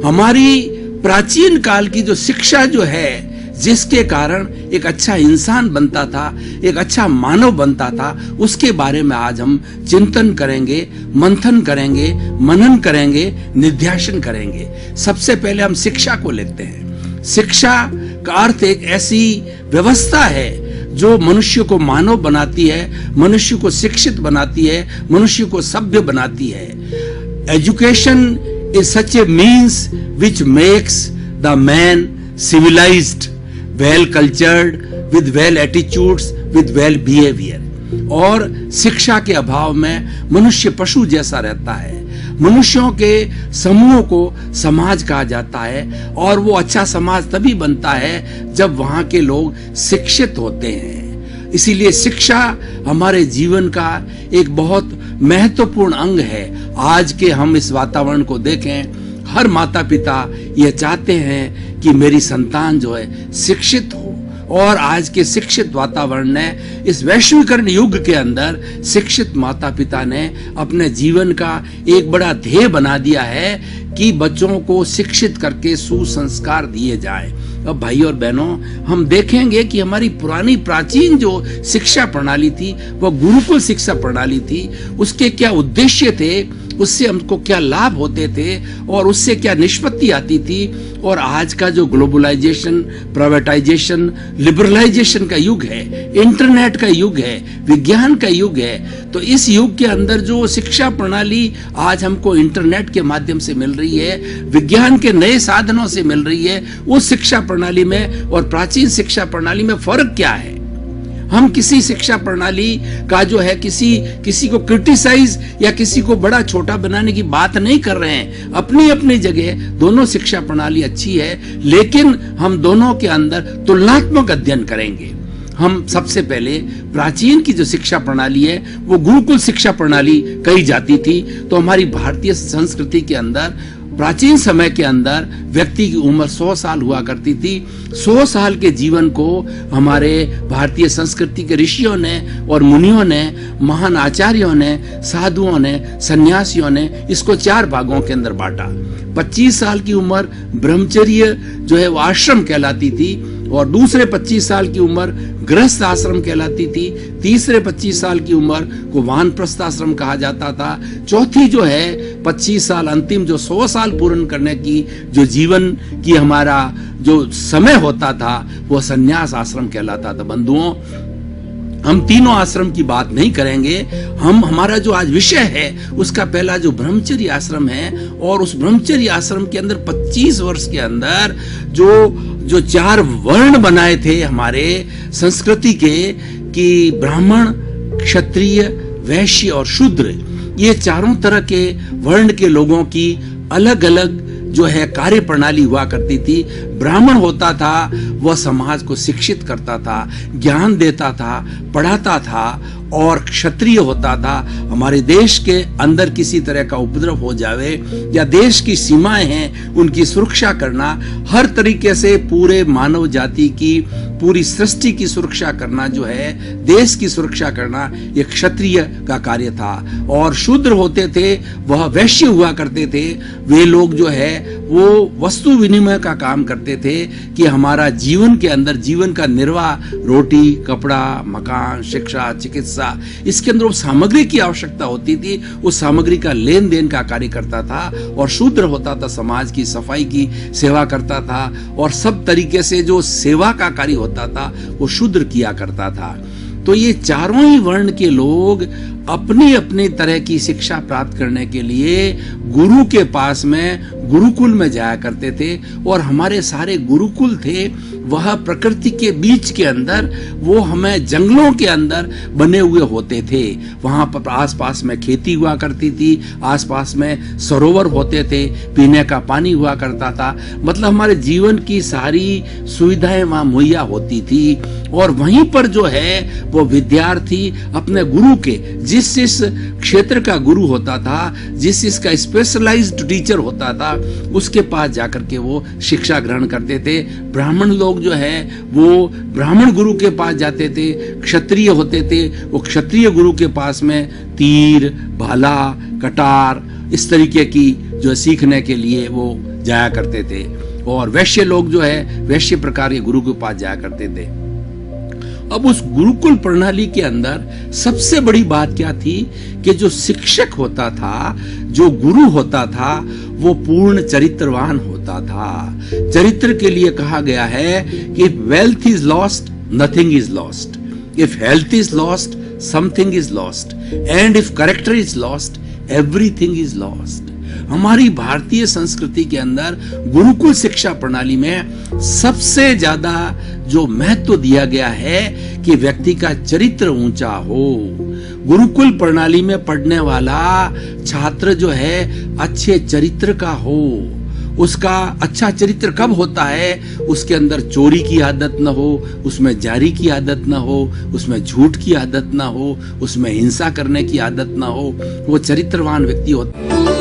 हमारी प्राचीन काल की जो शिक्षा जो है, जिसके कारण एक अच्छा इंसान बनता था, एक अच्छा मानव बनता था, उसके बारे में आज हम चिंतन करेंगे, मंथन करेंगे, मनन करेंगे, निध्यासन करेंगे। सबसे पहले हम शिक्षा को लेते हैं। शिक्षा का अर्थ एक ऐसी व्यवस्था है जो मनुष्य को मानव बनाती है, मनुष्य को शिक्षित बनाती है, मनुष्य को सभ्य बनाती है। Education is such A means which makes the man civilized, well cultured, with well attitudes, with well behavior। और शिक्षा के अभाव में मनुष्य पशु जैसा रहता है। मनुष्यों के समूह को समाज कहा जाता है, और वो अच्छा समाज तभी बनता है जब वहां के लोग शिक्षित होते हैं। इसीलिए शिक्षा हमारे जीवन का एक बहुत महत्वपूर्ण अंग है। आज के हम इस वातावरण को देखें, हर माता पिता ये चाहते हैं कि मेरी संतान जो है शिक्षित हो, और आज के शिक्षित वातावरण ने, इस वैश्वीकरण युग के अंदर शिक्षित माता पिता ने अपने जीवन का एक बड़ा ध्येय बना दिया है कि बच्चों को शिक्षित करके सुसंस्कार दिए जाएं। अब भाई और बहनों, हम देखेंगे कि हमारी पुरानी प्राचीन जो शिक्षा प्रणाली थी, वह गुरुकुल शिक्षा प्रणाली थी। उसके क्या उद्देश्य थे, उससे हमको क्या लाभ होते थे, और उससे क्या निष्पत्ति आती थी। और आज का जो ग्लोबलाइजेशन, प्राइवेटाइजेशन, लिबरलाइजेशन का युग है, इंटरनेट का युग है, विज्ञान का युग है, तो इस युग के अंदर जो शिक्षा प्रणाली आज हमको इंटरनेट के माध्यम से मिल रही है, विज्ञान के नए साधनों से मिल रही है, उस शिक्षा प्रणाली में और प्राचीन शिक्षा प्रणाली में फर्क क्या है। हम किसी शिक्षा प्रणाली का जो है किसी को क्रिटिसाइज या किसी को बड़ा छोटा बनाने की बात नहीं कर रहे हैं। अपनी अपनी जगह दोनों शिक्षा प्रणाली अच्छी है, लेकिन हम दोनों के अंदर तुलनात्मक अध्ययन करेंगे। हम सबसे पहले प्राचीन की जो शिक्षा प्रणाली है वो गुरुकुल शिक्षा प्रणाली कही जाती थी। तो हमारी भारतीय संस्कृति के अंदर प्राचीन समय के अंदर व्यक्ति की उम्र 100 साल हुआ करती थी। 100 साल के जीवन को हमारे भारतीय संस्कृति के ऋषियों ने और मुनियों ने, महान आचार्यों ने, साधुओं ने, सन्यासियों ने इसको 4 भागों के अंदर बांटा। 25 साल की उम्र ब्रह्मचर्य जो है वो आश्रम कहलाती थी, और दूसरे 25 साल की उम्र गृहस्थ आश्रम कहलाती थी। तीसरे 25 साल की उम्र को वानप्रस्थ आश्रम कहा जाता था। चौथी जो है 25 साल, अंतिम जो 100 साल पूर्ण करने की जो जीवन की हमारा जो समय होता था, वो संन्यास आश्रम कहलाता था। बंधुओं, हम तीनों आश्रम की बात नहीं करेंगे। हमारा जो आज विषय है उसका पहला जो ब्रह्मचर्य आश्रम है, और उस ब्रह्मचर्य आश्रम के अंदर 25 वर्ष के अंदर जो 4 वर्ण बनाए थे हमारे संस्कृति के, कि ब्राह्मण, क्षत्रिय, वैश्य और शूद्र, ये चारों तरह के वर्ण के लोगों की अलग अलग जो है कार्य प्रणाली हुआ करती थी। ब्राह्मण होता था, वह समाज को शिक्षित करता था, ज्ञान देता था, पढ़ाता था। और क्षत्रिय होता था, हमारे देश के अंदर किसी तरह का उपद्रव हो जावे या देश की सीमाएं हैं उनकी सुरक्षा करना, हर तरीके से पूरे मानव जाति की, पूरी सृष्टि की सुरक्षा करना, जो है देश की सुरक्षा करना, ये क्षत्रिय का कार्य था। और शूद्र होते थे, वह वैश्य हुआ करते थे। वे लोग जो है वो वस्तु विनिमय का काम करते थे कि हमारा जीवन के अंदर जीवन का निर्वाह, रोटी, कपड़ा, मकान, शिक्षा, चिकित्सा, इसके अंदर वो सामग्री की आवश्यकता होती थी, उस सामग्री का लेन देन का कार्य करता था। और शूद्र होता था, समाज की सफाई की सेवा करता था, और सब तरीके से जो सेवा का कार्य होता था वो शूद्र किया करता था। तो ये चारों ही वर्ण के लोग अपनी अपनी तरह की शिक्षा प्राप्त करने के लिए गुरु के पास में गुरुकुल में जाया करते थे। और हमारे सारे गुरुकुल थे वह प्रकृति के बीच के अंदर, वो हमें जंगलों के अंदर बने हुए होते थे। वहां पर आसपास में खेती हुआ करती थी, आसपास में सरोवर होते थे, पीने का पानी हुआ करता था। मतलब हमारे जीवन की सारी सुविधाएं वहां मुहैया होती थी। और वहीं पर जो है वो विद्यार्थी अपने गुरु के, जिस क्षेत्र का गुरु होता था, जिसका स्पेशलाइज्ड टीचर होता था, उसके पास जाकर के वो शिक्षा ग्रहण करते थे। ब्राह्मण लोग जो है वो ब्राह्मण गुरु के पास जाते थे, क्षत्रिय होते थे वो क्षत्रिय गुरु के पास में तीर, भाला, कटार, इस तरीके की जो सीखने के लिए वो जाया करते थे, और वैश्य लोग जो है वैश्य प्रकार के गुरु के पास जाया करते थे। अब उस गुरुकुल प्रणाली के अंदर सबसे बड़ी बात क्या थी कि जो शिक्षक होता था, जो गुरु होता था, वो पूर्ण चरित्रवान होता था। चरित्र के लिए कहा गया है कि if wealth is lost, nothing is lost, if health is lost, something is lost, and if character is lost, everything is lost. हमारी भारतीय संस्कृति के अंदर गुरुकुल शिक्षा प्रणाली में सबसे ज्यादा जो महत्व दिया गया है कि व्यक्ति का चरित्र ऊंचा हो। गुरुकुल प्रणाली में पढ़ने वाला छात्र जो है अच्छे चरित्र का हो। उसका अच्छा चरित्र कब होता है? उसके अंदर चोरी की आदत न हो, उसमें जारी की आदत न हो, उसमें झूठ की आदत न हो, उसमें हिंसा करने की आदत न हो। वो चरित्रवान व्यक्ति होता है।